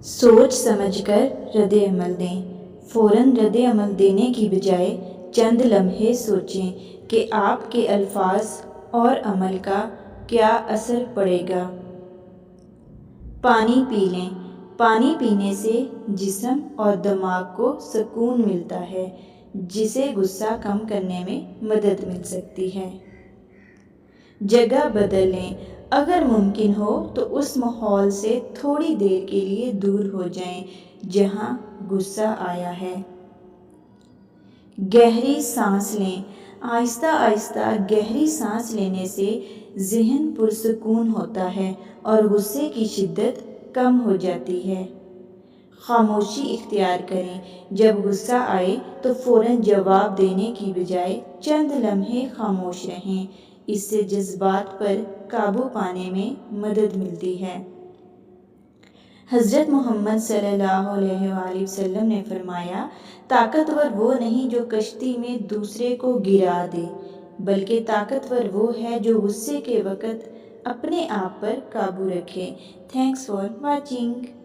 سوچ سمجھ کر رد عمل دیں۔ فوراً رد عمل دینے کی بجائے چند لمحے سوچیں کہ آپ کے الفاظ اور عمل کا کیا اثر پڑے گا۔ پانی پی لیں۔ پانی پینے سے جسم اور دماغ کو سکون ملتا ہے، جس سے غصہ کم کرنے میں مدد مل سکتی ہے۔ جگہ بدل لیں۔ اگر ممکن ہو تو اس ماحول سے تھوڑی دیر کے لیے دور ہو جائیں جہاں غصہ آیا ہے۔ گہری سانس لیں۔ آہستہ آہستہ گہری سانس لینے سے ذہن پرسکون ہوتا ہے اور غصے کی شدت کم ہو جاتی ہے۔ خاموشی اختیار کریں۔ جب غصہ آئے تو فوراً جواب دینے کی بجائے چند لمحے خاموش رہیں۔ اس سے جذبات پر قابو پانے میں مدد ملتی ہے۔ حضرت محمد صلی اللہ علیہ وآلہ وسلم نے فرمایا، طاقتور وہ نہیں جو کشتی میں دوسرے کو گرا دے، بلکہ طاقتور وہ ہے جو غصے کے وقت اپنے آپ پر قابو رکھے۔ Thanks for watching.